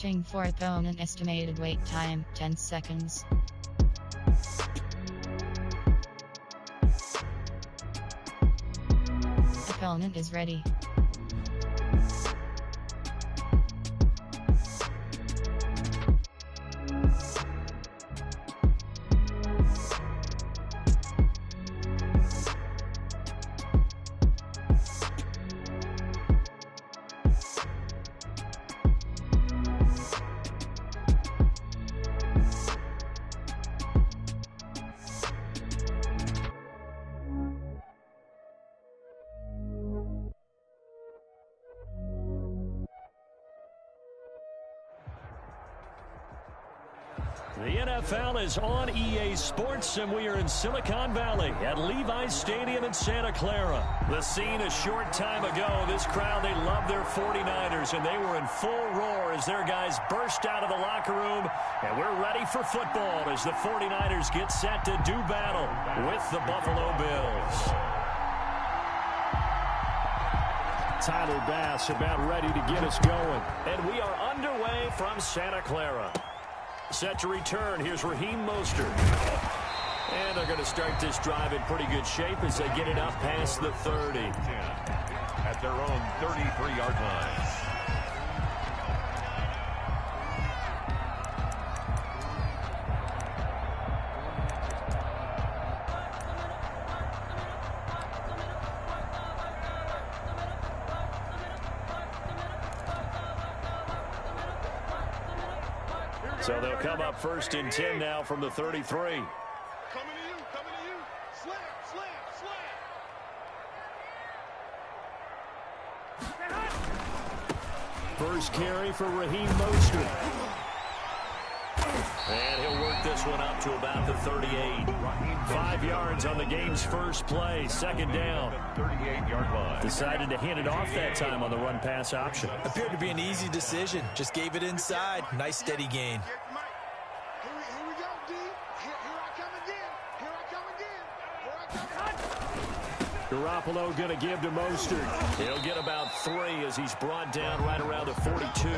Searching for opponent. Estimated wait time 10 seconds. Opponent is ready. The NFL is on EA Sports, and we are in Silicon Valley at Levi Stadium in Santa Clara. The scene a short time ago, this crowd, they love their 49ers, and they were in full roar as their guys burst out of the locker room, and we're ready for football as the 49ers get set to do battle with the Buffalo Bills. Tyler Bass about ready to get us going, and we are underway from Santa Clara. Set to return. Here's Raheem Mostert. And they're going to start this drive in pretty good shape as they get it up past the 30. At their own 33-yard line. So they'll come up 1st and 10 now from the 33. Coming to you, coming to you. Slam, slam, slam. First carry for Raheem Mostert. And he'll work this one up to about the 38. 5 yards on the game's first play. 2nd down. 38-yard line. Decided to hand it off that time on the run-pass option. Appeared to be an easy decision. Just gave it inside. Nice steady gain. Here we go, D. Here I come again. Garoppolo going to give to Mostert. He'll get about 3 as he's brought down right around the 42.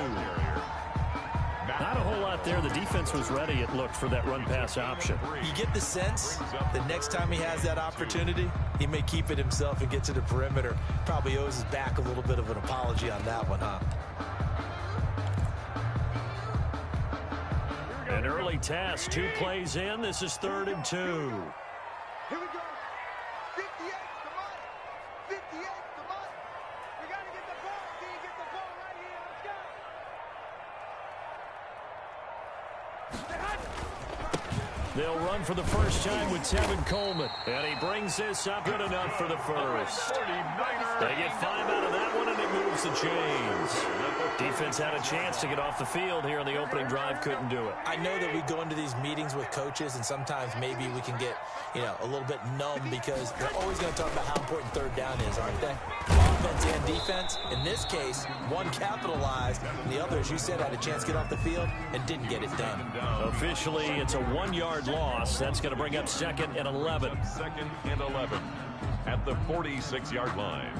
Not a whole lot there. The defense was ready, it looked, for that run-pass option. You get the sense that next time he has that opportunity, he may keep it himself and get to the perimeter. Probably owes his back a little bit of an apology on that one, huh? An early task, 2 plays in. This is 3rd and 2. Here we go. 58, come on. 58, come on. We got to get the ball, D. Get the ball right here. Let's go. They'll run for the first time with Tevin Coleman. And he brings this up good enough for the first. They get 5 out of that one, and it moves the chains. Defense had a chance to get off the field here in the opening drive, couldn't do it. I know that we go into these meetings with coaches, and sometimes maybe we can get, a little bit numb because they're always going to talk about how important 3rd down is, aren't they? Offense and defense. In this case, one capitalized, and the other, as you said, had a chance to get off the field and didn't get it done. Officially, it's a 1-yard loss. That's going to bring up 2nd and 11. 2nd and 11 at the 46-yard line.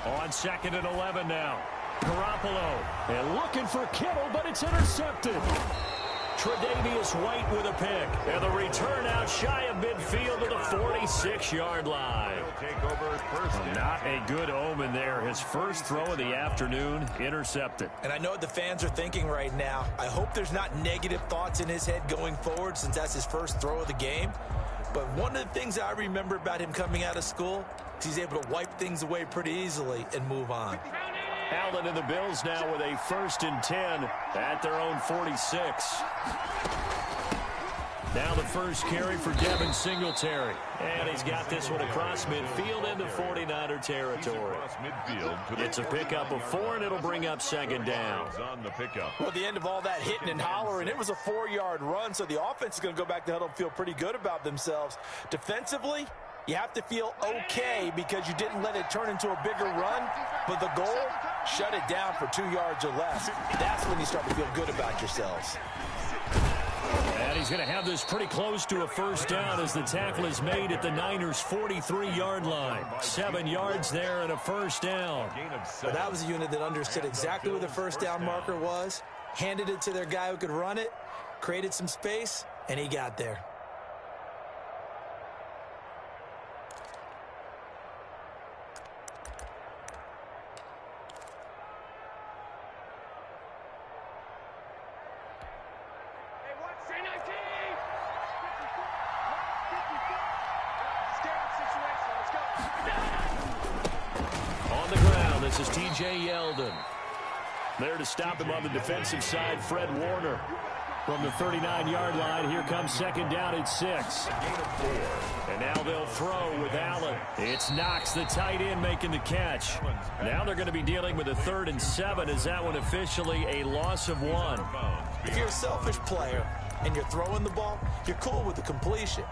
On 2nd and 11 now. Garoppolo, and looking for Kittle, but it's intercepted. Tre'Davious White with a pick. And the return out shy of midfield to the 46-yard line. Not a good omen there. His first throw of the afternoon, intercepted. And I know what the fans are thinking right now. I hope there's not negative thoughts in his head going forward since that's his first throw of the game. But one of the things I remember about him coming out of school is he's able to wipe things away pretty easily and move on. Allen and the Bills now with a 1st and 10 at their own 46. Now the first carry for Devin Singletary. And he's got this one across midfield into 49er territory. It's a pickup of 4, and it'll bring up second down. Well, at the end of all that hitting and hollering, it was a 4-yard run, so the offense is going to go back to Huddle and feel pretty good about themselves. Defensively, you have to feel okay because you didn't let it turn into a bigger run, but the goal, shut it down for 2 yards or less. That's when you start to feel good about yourselves. And he's going to have this pretty close to a first down as the tackle is made at the Niners' 43-yard line. 7 yards there and a first down. But that was a unit that understood exactly where the first down marker was, handed it to their guy who could run it, created some space, and he got there. This is Yeldon. There to stop him on the defensive side, Fred Warner. From the 39-yard line, here comes second down at 6. And now they'll throw with Allen. It's Knox, the tight end, making the catch. Now they're going to be dealing with a 3rd and 7. Is that one officially a loss of 1? If you're a selfish player and you're throwing the ball, you're cool with the completion.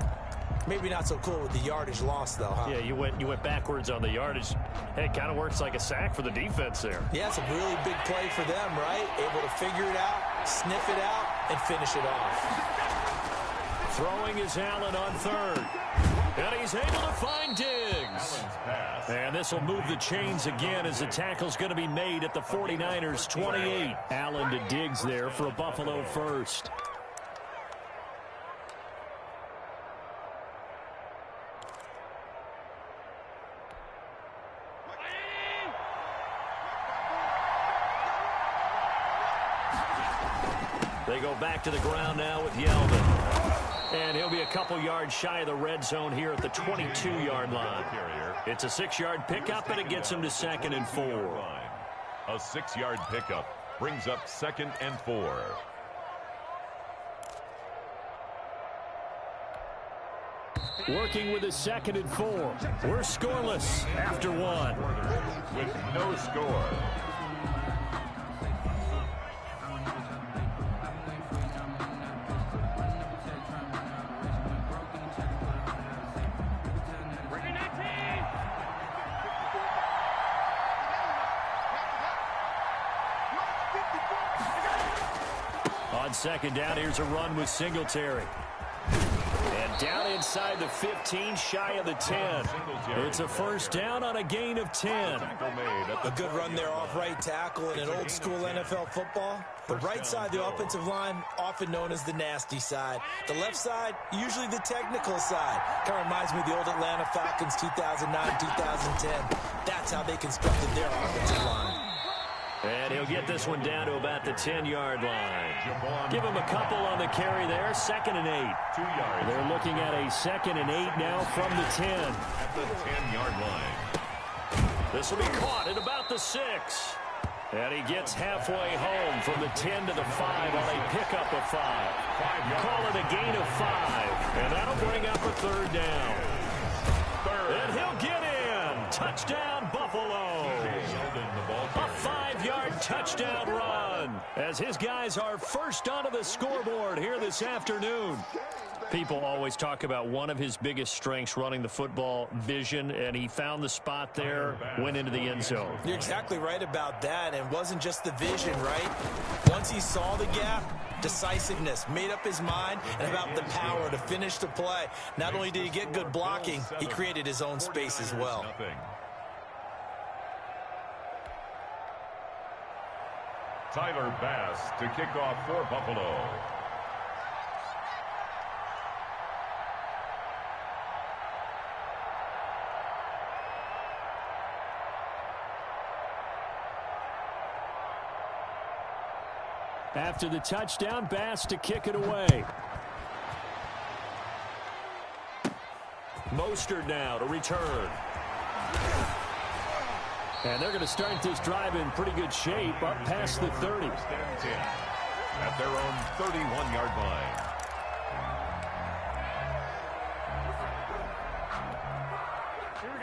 Maybe not so cool with the yardage loss, though, huh? Yeah, you went backwards on the yardage. Hey, it kind of works like a sack for the defense there. Yeah, it's a really big play for them, right? Able to figure it out, sniff it out, and finish it off. Throwing is Allen on 3rd. And he's able to find Diggs. And this will move the chains again as the tackle's going to be made at the 49ers' 28. Allen to Diggs there for a Buffalo first. They go back to the ground now with Yeldon. And he'll be a couple yards shy of the red zone here at the 22-yard line. It's a 6-yard pickup, and it gets him to 2nd and 4. A 6-yard pickup brings up 2nd and 4. Working with a 2nd and 4. We're scoreless after 1. With no score. On second down, here's a run with Singletary. And down inside the 15, shy of the 10. It's a first down on a gain of 10. A good run there off right tackle in an old-school NFL football. The right side, the offensive line, often known as the nasty side. The left side, usually the technical side. Kind of reminds me of the old Atlanta Falcons 2009-2010. That's how they constructed their offensive line. And he'll get this one down to about the 10-yard line. Give him a couple on the carry there. 2nd and 8. 2 yards. They're looking at a 2nd and 8 now from the 10. At the 10-yard line. This will be caught at about the 6. And he gets halfway home from the 10 to the 5 on a pickup of 5. Call it a gain of 5. And that'll bring up a 3rd down. And he'll get in. Touchdown, Buffalo. A 5-yard touchdown run as his guys are first onto the scoreboard here this afternoon. People always talk about one of his biggest strengths running the football, vision, and he found the spot there, went into the end zone. You're exactly right about that, and it wasn't just the vision, right? Once he saw the gap, decisiveness, made up his mind, and about the power to finish the play. Not only did he get good blocking, he created his own space as well. Tyler Bass to kick off for Buffalo. After the touchdown, Bass to kick it away. Mostert now to return. And they're going to start this drive in pretty good shape up past the 30. At their own 31-yard line.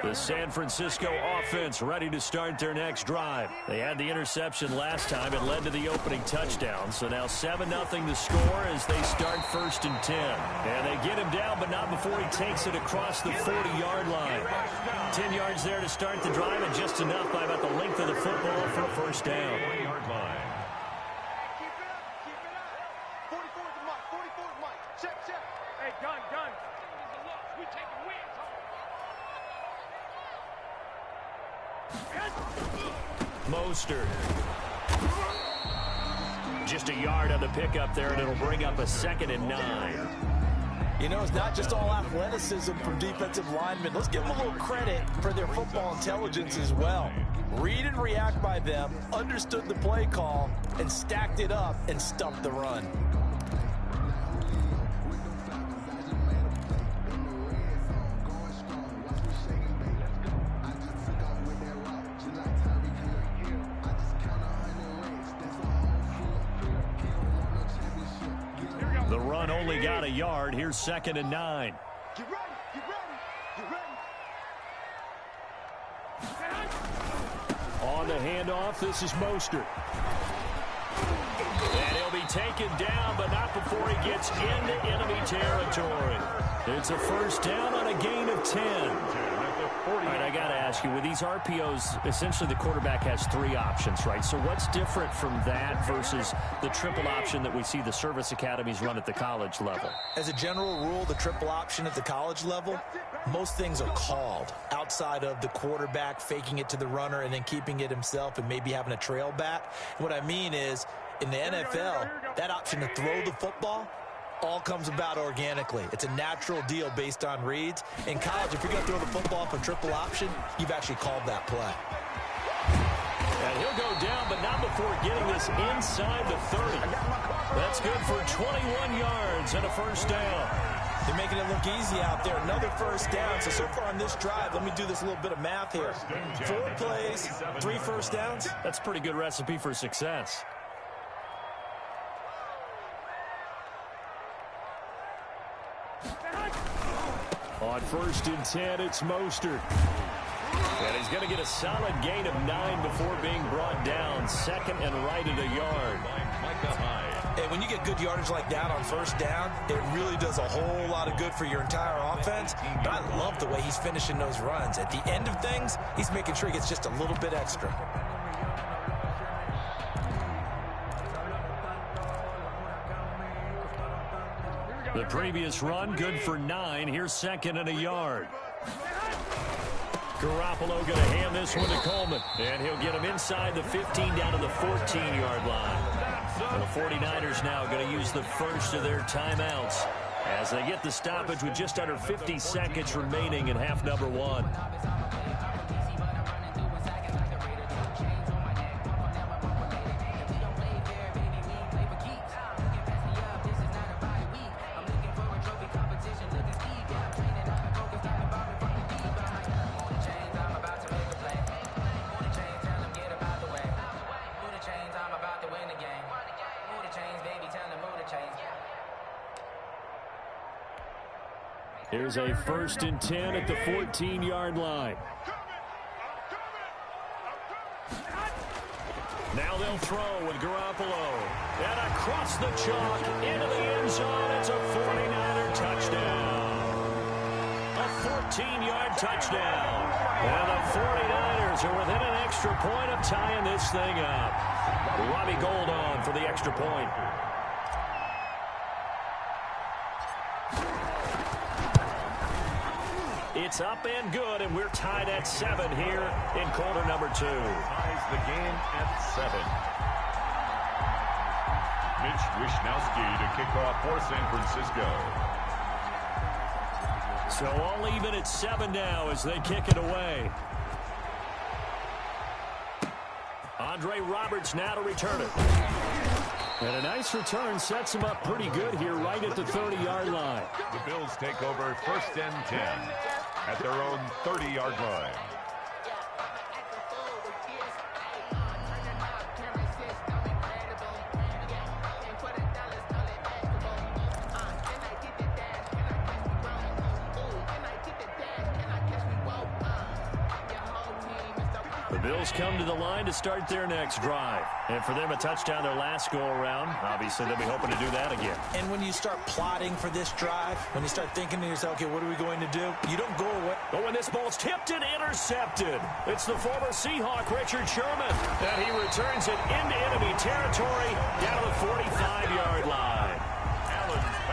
The San Francisco offense ready to start their next drive. They had the interception last time. It led to the opening touchdown. So now 7-0 to score as they start 1st and 10. And they get him down, but not before he takes it across the 40-yard line. 10 yards there to start the drive, and just enough by about the length of the football for a 1st down. 20-yard line. Keep it up, keep it up. 44's the mark, 44's the mark. Check, check. Hey, gun. We taking wins home. Mostert. Just a yard on the pickup there, and it'll bring up a 2nd and 9. You know, it's not just all athleticism from defensive linemen. Let's give them a little credit for their football intelligence as well. Read and react by them, understood the play call, and stacked it up and stuffed the run. The run only got a yard. Here's 2nd and 9. Get ready, get ready, get ready. On the handoff, this is Mostert. And he'll be taken down, but not before he gets into enemy territory. It's a 1st down on a gain of 10. All right, I got to ask you, with these RPOs, essentially the quarterback has 3 options, right? So what's different from that versus the triple option that we see the service academies run at the college level? As a general rule, the triple option at the college level, most things are called outside of the quarterback faking it to the runner and then keeping it himself and maybe having a trail back. What I mean is, in the NFL, that option to throw the football all comes about organically. It's a natural deal based on reads. In college, if you're going to throw the football for triple option, you've actually called that play. And he'll go down, but not before getting this inside the 30. That's good for 21 yards and a 1st down. They're making it look easy out there. Another 1st down. So far on this drive, let me do this little bit of math here. 4 plays, 3 1st downs. That's a pretty good recipe for success. On 1st and 10, it's Mostert. And he's going to get a solid gain of 9 before being brought down. 2nd and right at a yard. And when you get good yardage like that on 1st down, it really does a whole lot of good for your entire offense. But I love the way he's finishing those runs. At the end of things, he's making sure he gets just a little bit extra. The previous run, good for 9. Here's 2nd and a yard. Garoppolo going to hand this one to Coleman. And he'll get him inside the 15 down to the 14-yard line. And the 49ers now going to use the first of their timeouts as they get the stoppage with just under 50 seconds remaining in half number 1. Here's a 1st and 10 at the 14-yard line. Now they'll throw with Garoppolo. And across the chalk into the end zone. It's a 49er touchdown. A 14-yard touchdown. And the 49ers are within an extra point of tying this thing up. Robbie Gould on for the extra point. It's up and good, and we're tied at 7 here in quarter number 2. Ties the game at 7. Mitch Wishnowski to kick off for San Francisco. So all even at 7 now as they kick it away. Andre Roberts now to return it. And a nice return sets him up pretty good here right at the 30-yard line. The Bills take over 1st and 10 at their own 30-yard line. The Bills come to the line to start their next drive. And for them, a touchdown their last go-around. Obviously, they'll be hoping to do that again. And when you start plotting for this drive, when you start thinking to yourself, okay, what are we going to do? You don't go away. But when this ball's tipped and intercepted, it's the former Seahawk, Richard Sherman. And he returns it into enemy territory down to the 45-yard line.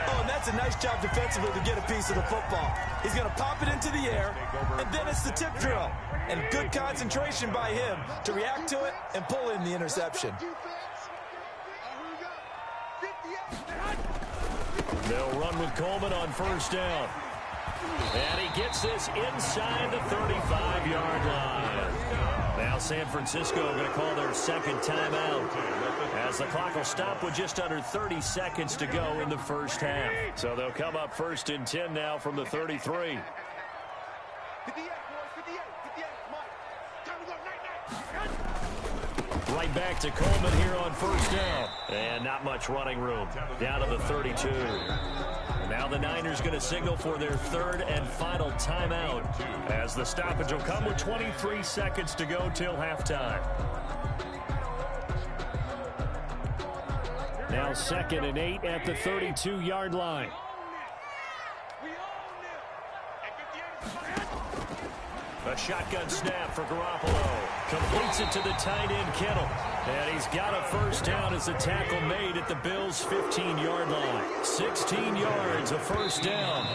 Oh, and that's a nice job defensively to get a piece of the football. He's going to pop it into the air, and then it's the tip drill. And good concentration by him to react to it and pull in the interception. They'll run with Coleman on first down. And he gets this inside the 35-yard line. Now San Francisco going to call their second timeout, as the clock will stop with just under 30 seconds to go in the first half. So they'll come up first and 10 now from the 33. Right back to Coleman here on first down. And not much running room. Down to the 32. And now the Niners going to signal for their third and final timeout, as the stoppage will come with 23 seconds to go till halftime. Now 2nd and 8 at the 32-yard line. A shotgun snap for Garoppolo. Completes it to the tight end, Kittle. And he's got a first down as the tackle made at the Bills' 15-yard line. 16 yards, a first down.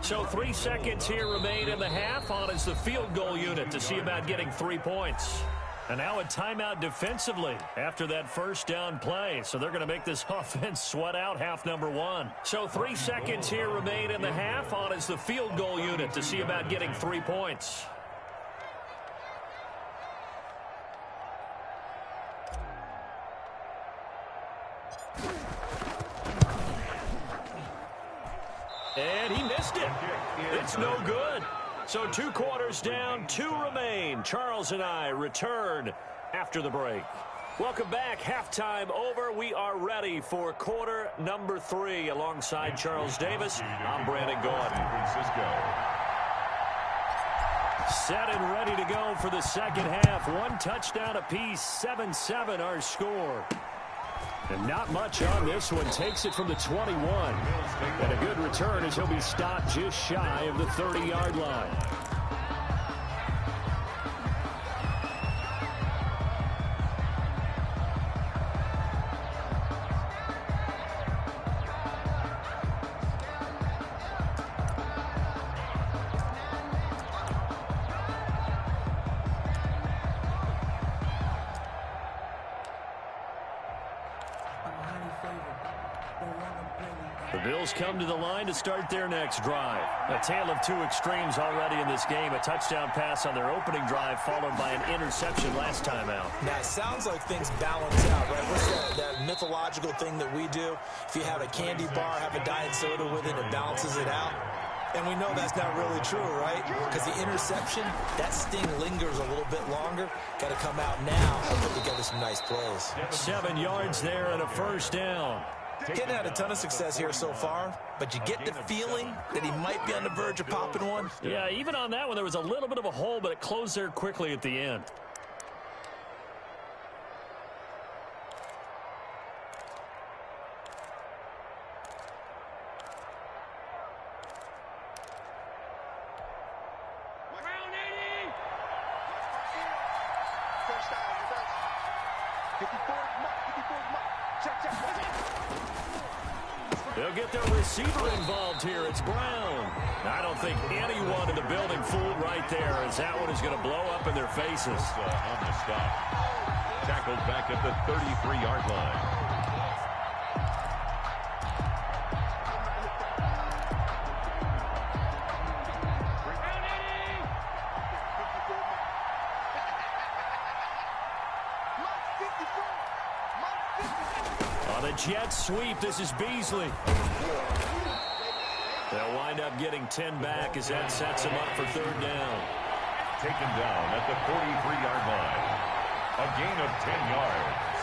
So 3 seconds here remain in the half. On is the field goal unit to see about getting 3 points. And now a timeout defensively after that first down play. So they're going to make this offense sweat out half number 1. So 3 seconds here remain in the half. On is the field goal unit to see about getting 3 points. And he missed it. It's no good. So 2 quarters down, 2 remain. Charles and I return after the break. Welcome back. Halftime over. We are ready for quarter number 3 alongside Charles Davis. I'm Brandon Gordon. Set and ready to go for the second half. 1 touchdown apiece, 7-7 our score. And not much on this one. Takes it from the 21. And a good return as he'll be stopped just shy of the 30-yard line. The Bills come to the line to start their next drive. A tale of 2 extremes already in this game. A touchdown pass on their opening drive, followed by an interception last time out. Now, it sounds like things balance out, right? What's that mythological thing that we do? If you have a candy bar, have a diet soda with it, it balances it out. And we know that's not really true, right? Because the interception, that sting lingers a little bit longer. Got to come out now and put together some nice plays. 7 yards there and a first down. Getting had a ton of success here so far, but you get the feeling that he might be on the verge of popping one. Yeah, even on that one, there was a little bit of a hole, but it closed there quickly at the end. They'll get their receiver involved here. It's Brown. I don't think anyone in the building fooled right there, as that one is going to blow up in their faces. On the stop. Tackled back at the 33-yard line. Jet sweep. This is Beasley. They'll wind up getting 10 back as that sets him up for third down. Taken down at the 43-yard line. A gain of 10 yards.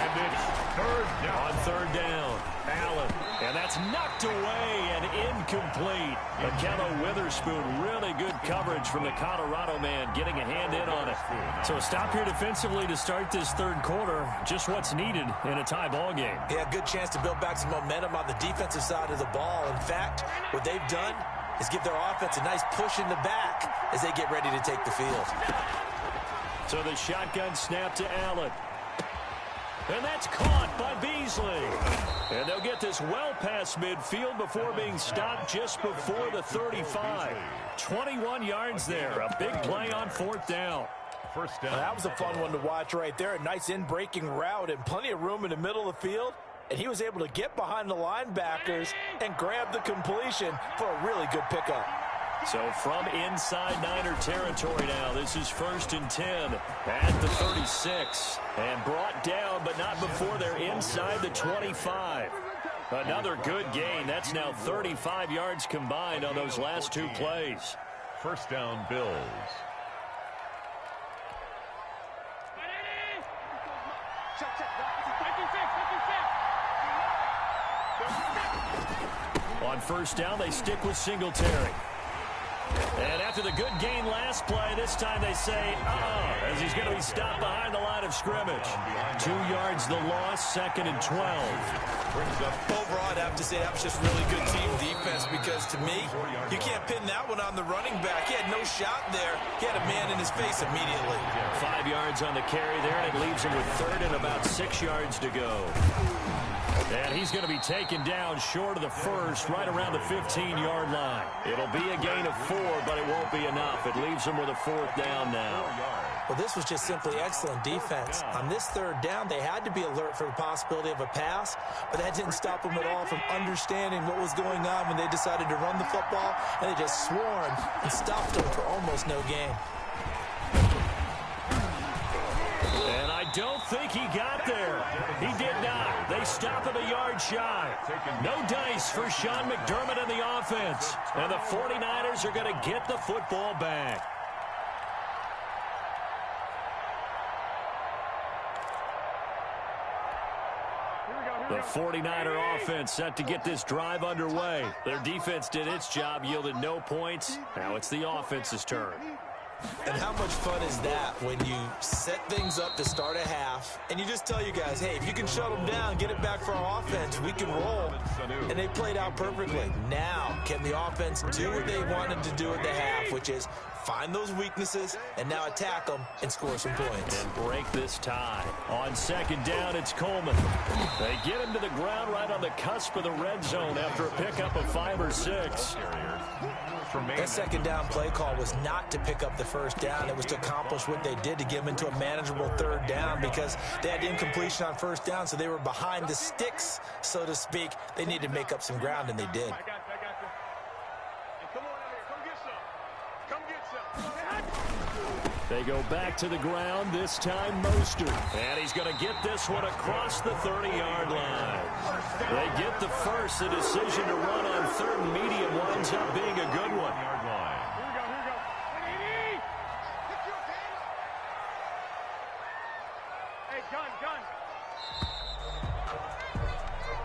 And it's third down. On third down, Allen. And that's knocked away and incomplete. Akello Witherspoon, really good coverage from the Colorado man, getting a hand in on it. So a stop here defensively to start this third quarter. Just what's needed in a tie ball game. Yeah, good chance to build back some momentum on the defensive side of the ball. In fact, what they've done is give their offense a nice push in the back as they get ready to take the field. So the shotgun snap to Allen. And that's caught by Beasley. And they'll get this well past midfield before being stopped just before the 35. 21 yards there. A big play on fourth down. First down. That was a fun one to watch right there. A nice in-breaking route and plenty of room in the middle of the field. And he was able to get behind the linebackers and grab the completion for a really good pickup. So from inside Niner territory now, this is 1st and 10 at the 36. And brought down, but not before they're inside the 25. Another good gain. That's now 35 yards combined on those last two plays. First down, Bills. On first down, they stick with Singletary. And after the good gain last play, this time they say, as he's going to be stopped behind the line of scrimmage. 2 yards the loss, 2nd and 12. Overall, I'd have to say that was just really good team defense because, to me, you can't pin that one on the running back. He had no shot there. He had a man in his face immediately. 5 yards on the carry there, and it leaves him with 3rd and about 6 yards to go. And he's going to be taken down short of the first, right around the 15-yard line. It'll be a gain of 4, but it won't be enough. It leaves him with a 4th down now. Well, this was just simply excellent defense. On this 3rd down, they had to be alert for the possibility of a pass, but that didn't stop them at all from understanding what was going on when they decided to run the football, and they just swarmed and stopped them for almost no gain. And I don't think he got there. He did not. They stop him a yard shy. No dice for Sean McDermott and the offense. And the 49ers are going to get the football back. The 49er offense set to get this drive underway. Their defense did its job, yielded no points. Now it's the offense's turn. And how much fun is that when you set things up to start a half and you just tell you guys, hey, if you can shut them down, get it back for our offense, we can roll. And they played out perfectly. Now, can the offense do what they wanted to do at the half, which is find those weaknesses and now attack them and score some points. And break this tie. On 2nd down, it's Coleman. They get him to the ground right on the cusp of the red zone after a pickup of 5 or 6. That 2nd down play call was not to pick up the 1st down. It was to accomplish what they did to get them into a manageable 3rd down because they had incompletion on 1st down, so they were behind the sticks, so to speak. They needed to make up some ground, and they did. They go back to the ground, this time Mostert. And he's going to get this one across the 30-yard line. They get the first. The decision to run on 3rd and medium winds up being a good one.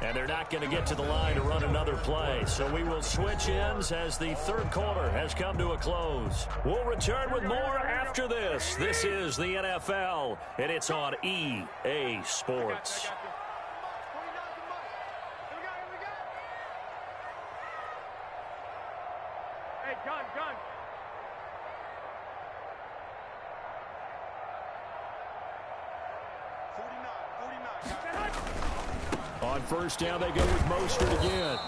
And they're not going to get to the line to run another play. So we will switch ends as the 3rd quarter has come to a close. We'll return with more after this. This is the NFL, and it's on EA Sports. Hey, gun. On 1st down, they go with Mostert again.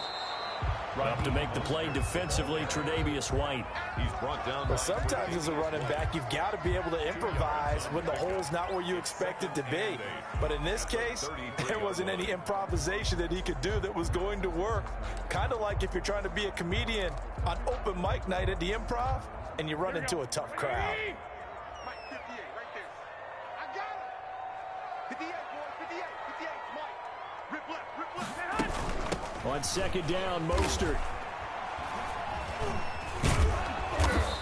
Up to make the play defensively, Tre'Davious White. He's brought down. Well, sometimes as a running back, you've got to be able to improvise when the hole's not where you expect it to be. But in this case, there wasn't any improvisation that he could do that was going to work. Kind of like if you're trying to be a comedian on open mic night at the Improv and you run into a tough crowd. Mike, 58, right there. I got him. 58, boy, 58, Mike. Rip left. On 2nd down, Mostert.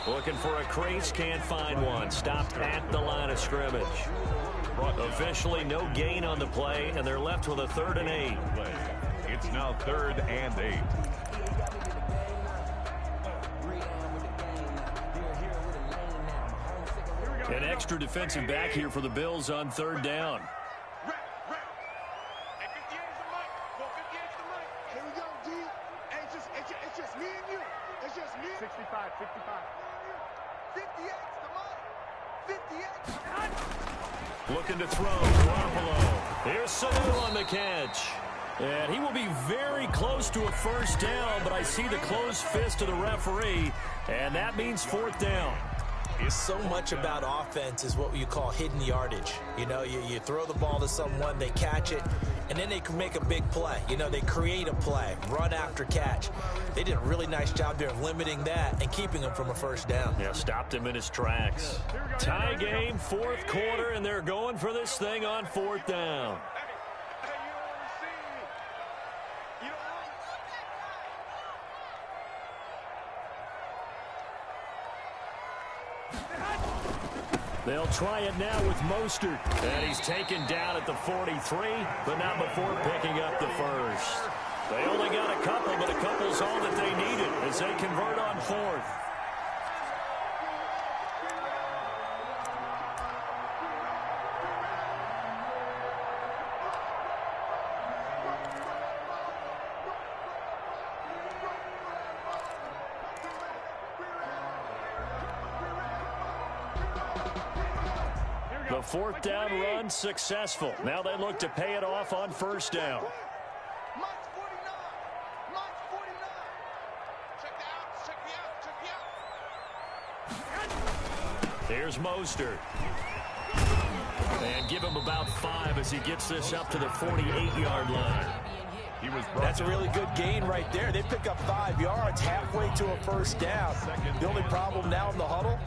Looking for a crease, can't find one. Stopped at the line of scrimmage. Officially no gain on the play, and they're left with a 3rd and 8. It's now 3rd and 8. An extra defensive back here for the Bills on 3rd down. Here we go, D. It's just me and you. It's just me. 65. 58's the money. 58. Looking to throw. Garoppolo. Here's Sanu on the catch. And he will be very close to a 1st down, but I see the closed fist of the referee, and that means 4th down. So much about offense is what you call hidden yardage. You know, you throw the ball to someone, they catch it, and then they can make a big play. You know, they create a play, run after catch. They did a really nice job there of limiting that and keeping him from a 1st down. Yeah, stopped him in his tracks. Tie game, 4th quarter, and they're going for this thing on 4th down. They'll try it now with Mostert. And he's taken down at the 43, but not before picking up the 1st. They only got a couple, but a couple's all that they needed as they convert on 4th. The 4th down run successful. Now they look to pay it off on 1st down. Mike's 49. Mike's 49. Check me out. Here's Mostert. And give him about 5 as he gets this up to the 48-yard line. That's a really good gain right there. They pick up 5 yards halfway to a 1st down. The only problem now in the huddle,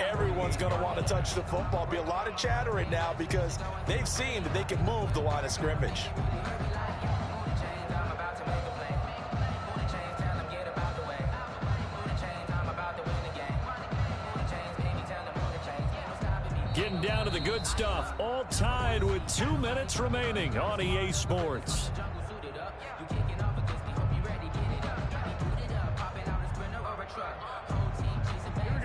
everyone's going to want to touch the football. Be a lot of chattering now because they've seen that they can move the line of scrimmage. Getting down to the good stuff. All tied with 2 minutes remaining on EA Sports.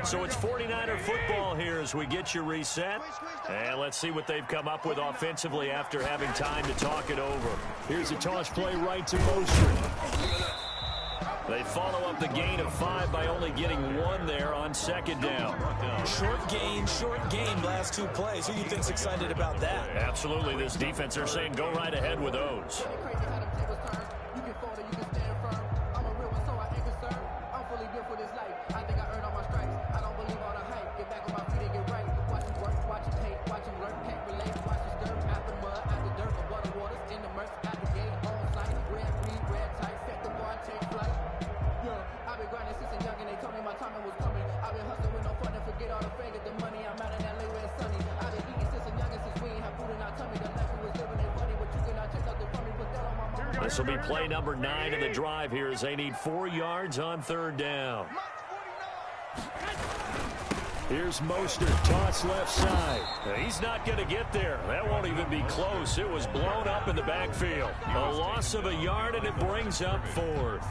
So it's 49er football here as we get you reset. And let's see what they've come up with offensively after having time to talk it over. Here's a toss play right to Mostert. They follow up the gain of 5 by only getting 1 there on 2nd down. Short gain, last 2 plays. Who do you think's excited about that? Absolutely. This defense, they're saying go right ahead with those. This will be play number 9 in the drive here as they need 4 yards on 3rd down. Here's Mostert, toss left side. He's not going to get there. That won't even be close. It was blown up in the backfield. A loss of a yard, and it brings up 4th.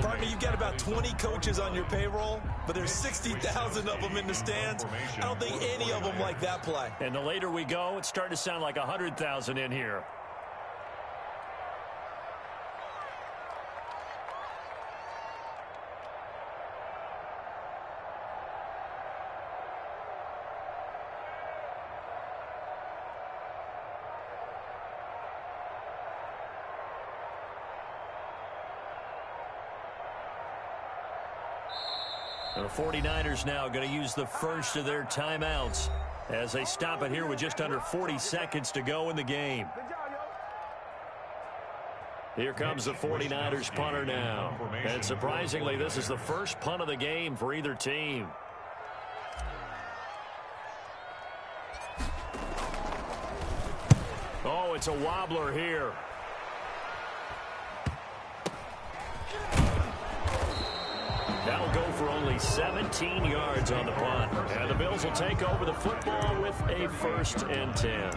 Partner, you've got about 20 coaches on your payroll, but there's 60,000 of them in the stands. I don't think any of them like that play. And the later we go, it's starting to sound like 100,000 in here. The 49ers now going to use the first of their timeouts as they stop it here with just under 40 seconds to go in the game. Here comes the 49ers punter now. And surprisingly, this is the first punt of the game for either team. Oh, it's a wobbler here. That'll go for only 17 yards on the punt. And the Bills will take over the football with a 1st and 10.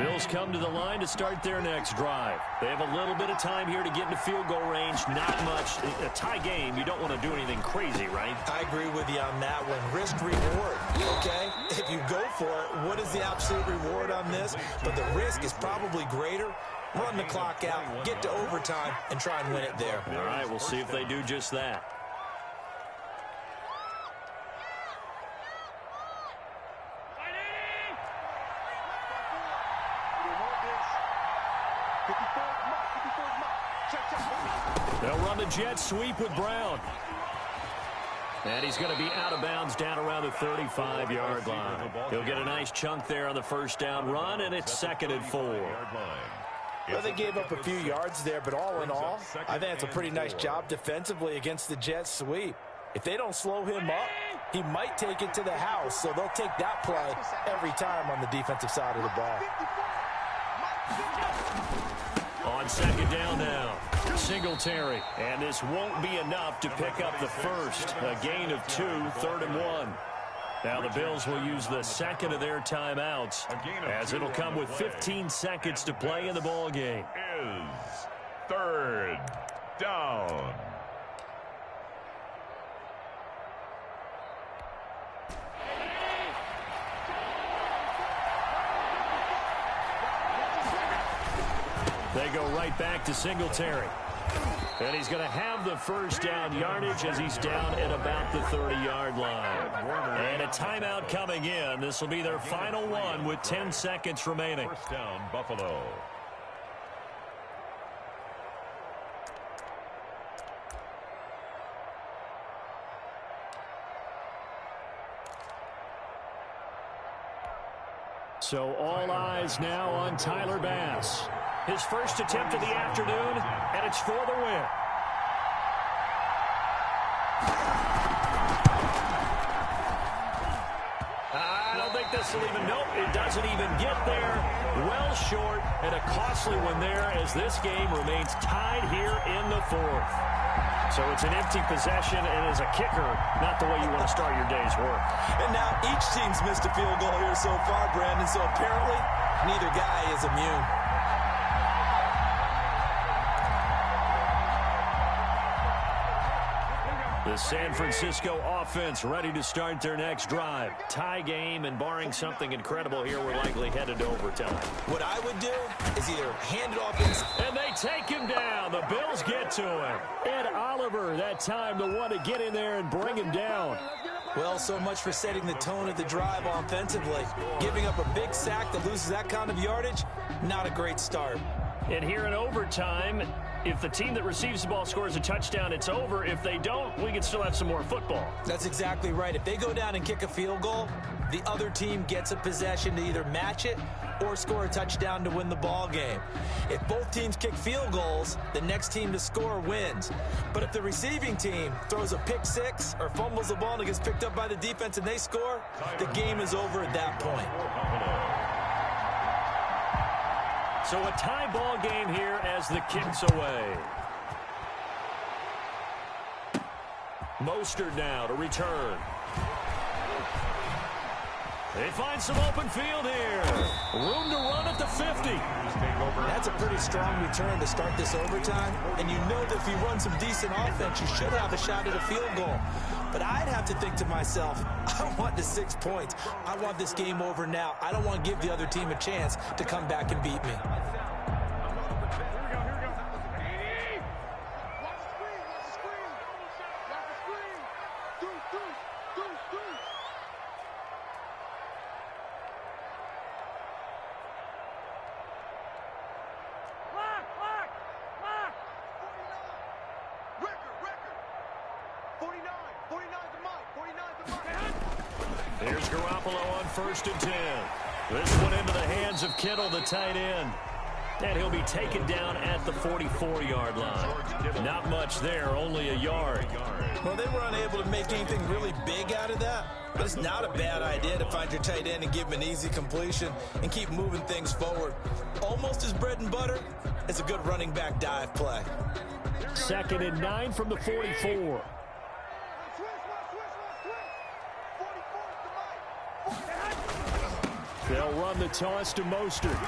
Bills come to the line to start their next drive. They have a little bit of time here to get into field goal range. Not much. A tie game, you don't want to do anything crazy, right? I agree with you on that one. Risk reward, okay? If you go for it, what is the absolute reward on this? But the risk is probably greater. Run the clock out, get to overtime, and try and win it there. All right, we'll see if they do just that. They'll run the jet sweep with Brown. And he's going to be out of bounds down around the 35-yard line. He'll get a nice chunk there on the first down run, and it's 2nd and 4. Well, they gave up a few yards there, but all in all, I think it's a pretty nice job defensively against the jet sweep. If they don't slow him up, he might take it to the house, so they'll take that play every time on the defensive side of the ball. On 2nd down now, Singletary. And this won't be enough to pick up the first. A gain of 2, 3rd and 1. Now the Bills will use the 2nd of their timeouts, as it'll come with 15 seconds to play in the ball game. Is 3rd down. They go right back to Singletary. And he's going to have the first down yardage as he's down at about the 30-yard line. And a timeout coming in. This will be their final one with 10 seconds remaining. First down, Buffalo. So all eyes now on Tyler Bass. His first attempt of the afternoon, and it's for the win. I don't think this will even, nope, it doesn't even get there. Well short, and a costly one there as this game remains tied here in the 4th. So it's an empty possession, and as a kicker, not the way you want to start your day's work. And now each team's missed a field goal here so far, Brandon, so apparently neither guy is immune. The San Francisco offense ready to start their next drive. Tie game, and barring something incredible here, we're likely headed to overtime. What I would do is either hand it off inside. And they take him down. The Bills get to him. Ed Oliver, that time, the one to get in there and bring him down. Well, so much for setting the tone of the drive offensively. Giving up a big sack that loses that kind of yardage, not a great start. And here in overtime, if the team that receives the ball scores a touchdown, it's over. If they don't, we can still have some more football. That's exactly right. If they go down and kick a field goal, the other team gets a possession to either match it or score a touchdown to win the ball game. If both teams kick field goals, the next team to score wins. But if the receiving team throws a pick six or fumbles the ball and it gets picked up by the defense and they score, the game is over at that point. So a tie ball game here as the kick's away. Mostert now to return. They find some open field here. Room to run at the 50. That's a pretty strong return to start this overtime. And you know that if you run some decent offense, you should have a shot at a field goal. But I'd have to think to myself, I want the 6 points. I want this game over now. I don't want to give the other team a chance to come back and beat me. Here's Garoppolo on 1st and 10. This one into the hands of Kittle, the tight end. And he'll be taken down at the 44-yard line. Not much there, only a yard. Well, they were unable to make anything really big out of that. But it's not a bad idea to find your tight end and give him an easy completion and keep moving things forward. Almost as bread and butter as a good running back dive play. 2nd and 9 from the 44. They'll run the toss to Mostert.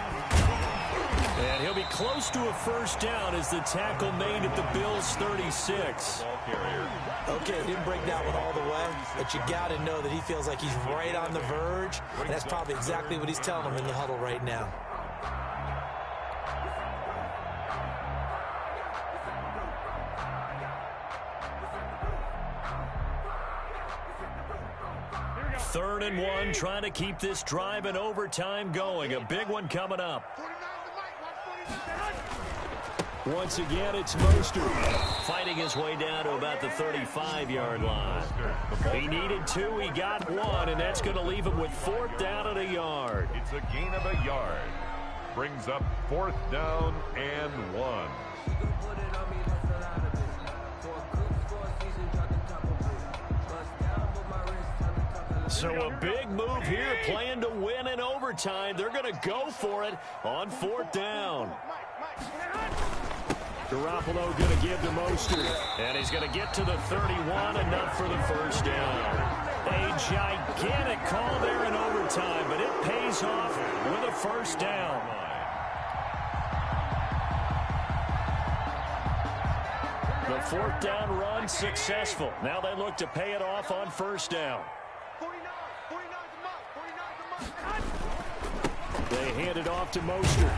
And he'll be close to a first down as the tackle made at the Bills' 36. Okay, it didn't break that one all the way, but you got to know that he feels like he's right on the verge, and that's probably exactly what he's telling him in the huddle right now. Third and 1, trying to keep this drive in overtime going. A big one coming up. Once again, it's Mostert fighting his way down to about the 35-yard line. He needed 2, he got 1, and that's going to leave him with 4th down and a yard. It's a gain of a yard. Brings up 4th down and 1. So a big move here, playing to win in overtime. They're going to go for it on 4th down. Garoppolo going to give to Mostert, and he's going to get to the 31, enough for the first down. A gigantic call there in overtime, but it pays off with a first down. The 4th down run successful. Now they look to pay it off on first down. They hand it off to Mostert.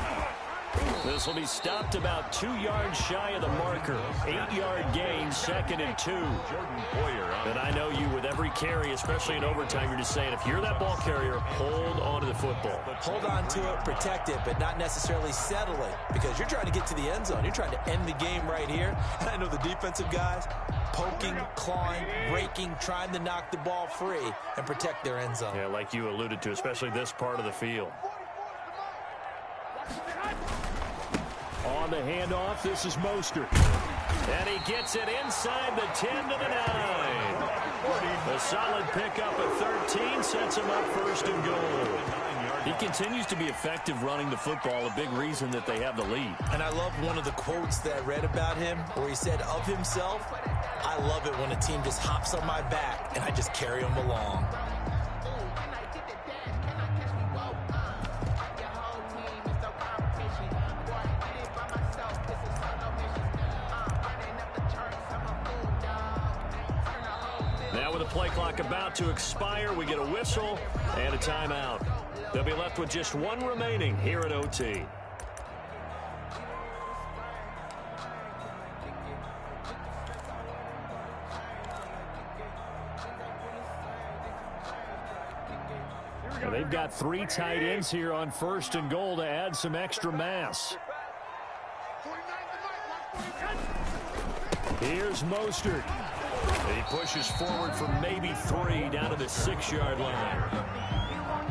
This will be stopped about 2 yards shy of the marker. 8-yard gain, 2nd and 2. And I know you, with every carry, especially in overtime, you're just saying, if you're that ball carrier, hold on to the football. Hold on to it, protect it, but not necessarily settle it, because you're trying to get to the end zone. You're trying to end the game right here. And I know the defensive guys, poking, clawing, raking, trying to knock the ball free and protect their end zone. Yeah, like you alluded to, especially this part of the field. On the handoff, this is Mostert. And he gets it inside the 10 to the 9. A solid pickup at 13 sets him up 1st and goal. He continues to be effective running the football, a big reason that they have the lead. And I love one of the quotes that I read about him where he said of himself, I love it when a team just hops on my back and I just carry them along. Now with the play clock about to expire, we get a whistle and a timeout. They'll be left with just 1 remaining here at OT. Well, they've got 3 tight ends here on 1st and goal to add some extra mass. Here's Mostert. He pushes forward for maybe 3 down to the 6-yard line.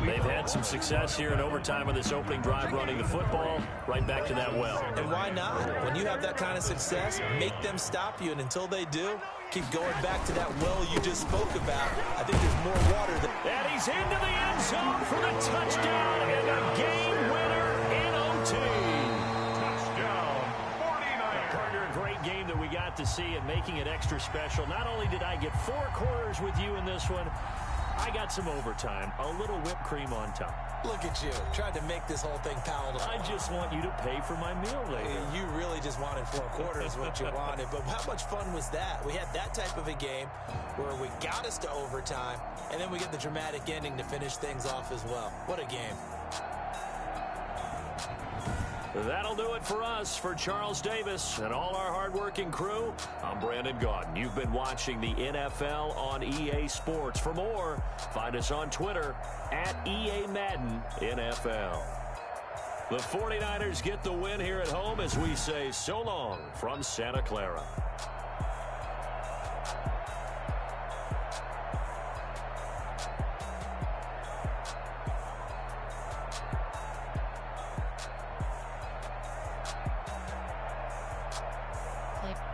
They've had some success here in overtime on this opening drive running the football. Right back to that well. And why not? When you have that kind of success, make them stop you. And until they do, keep going back to that well you just spoke about. I think there's more water there. And he's into the end zone for the touchdown and a game winner in OT. Touchdown, 49ers. A great game that we got to see and making it extra special. Not only did I get 4 quarters with you in this one, I got some overtime, a little whipped cream on top. Look at you, trying to make this whole thing palatable. I just want you to pay for my meal later. You really just wanted 4 quarters what you wanted, but how much fun was that? We had that type of a game where we got us to overtime, and then we get the dramatic ending to finish things off as well. What a game. That'll do it for us. For Charles Davis and all our hardworking crew, I'm Brandon Gaudin. You've been watching the NFL on EA Sports. For more, find us on Twitter at EA Madden NFL. The 49ers get the win here at home as we say so long from Santa Clara.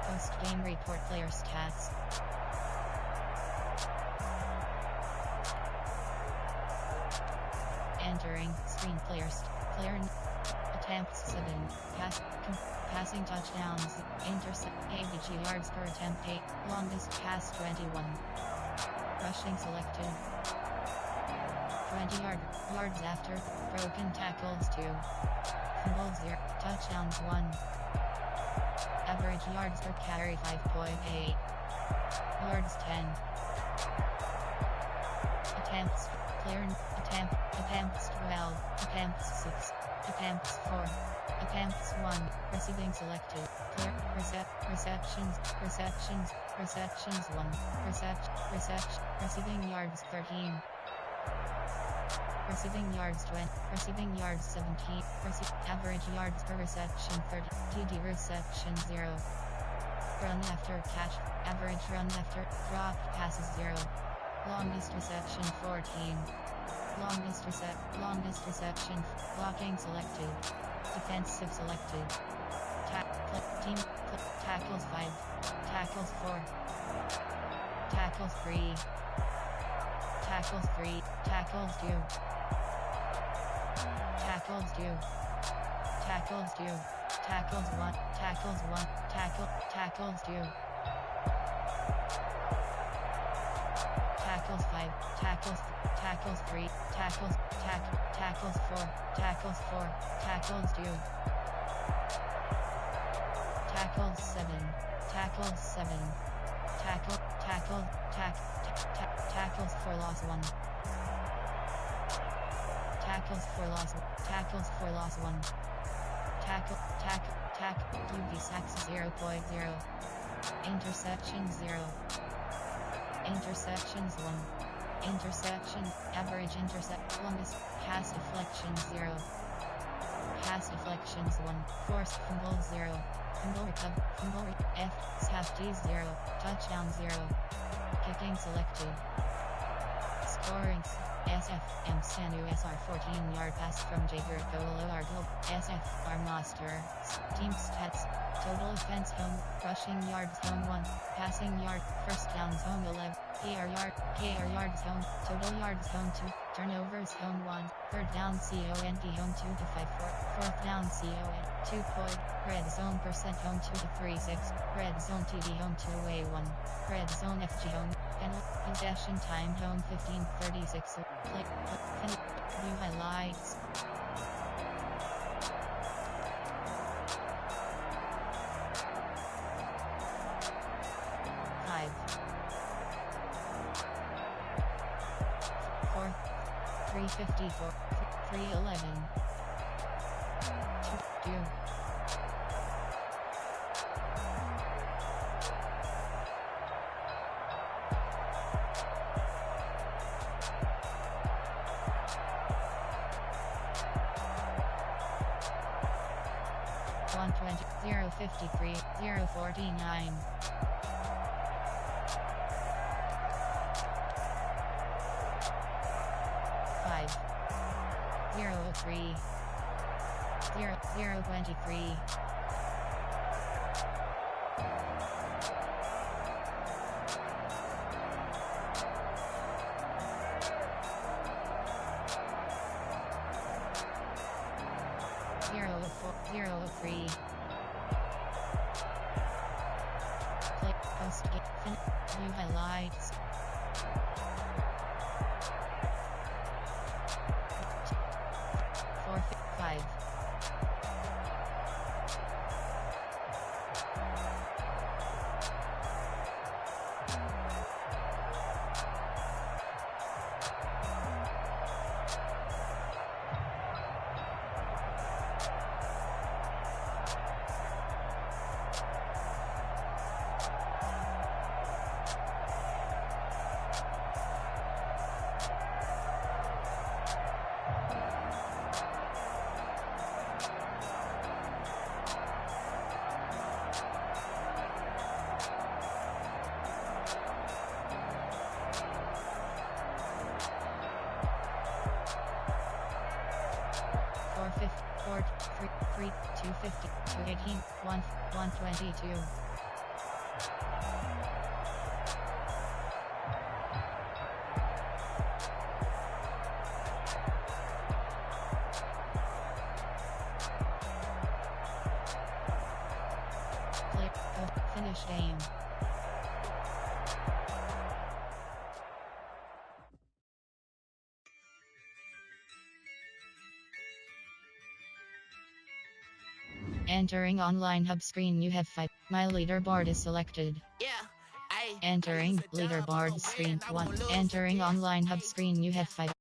Post-game report player stats. Entering screen players. Player attempts 7. Passing touchdowns. Intercept 80 yards per attempt 8. Longest pass 21. Rushing selected. 20 yards after, broken tackles 2. Fumbles 0, touchdowns 1. Average yards per carry 5.8. Yards 10. Attempts, attempts 12, attempts 6, attempts 4, attempts 1, receiving selected, clear, receptions 1, receiving yards 13. Receiving yards 20, receiving yards 17, average yards per reception 30, TD reception 0. Run after catch, average run after, drop passes 0. Longest reception 14. Longest reception, blocking selected. Defensive selected. Tackles 5. Tackles 4. Tackles 3. Tackles 3. Tackles 2. Tackles 2. Tackles 2. Tackles 1. Tackles 1. Tackles 2. Tackles 5, tackles 3, tackles 4, tackles 2. Tackles 7, tackles for loss 1. Tackles for loss 1. QB sacks 0.0. Interception 0. Interceptions 1. Interception, average longest, pass deflection 0. Pass deflections 1. Forced fumble 0. Fumble safety 0. Touchdown 0. Kicking selected. Scoring SFM Sanu SR 14-yard pass from Jager OFFENSE.Strong. Team stats. Total offense home, rushing yards home 1, passing yard, first downs home 11, KR yards home, total yards home 2, turnovers home 1, third down CONT home 2 to 5 4, fourth down CON 2 point, red zone percent home 2 to 3 6, red zone TD home 2 away 1, red zone FG home, possession time home 15:36, view highlights. 354, 311, 2. 120, 053, 049. 003 023 003 Click post view highlights. 4 5 3 250 218 122. Finish game. Entering online hub screen, you have 5. My leaderboard is selected. Entering leaderboard screen 1. Entering online hub screen, you have 5.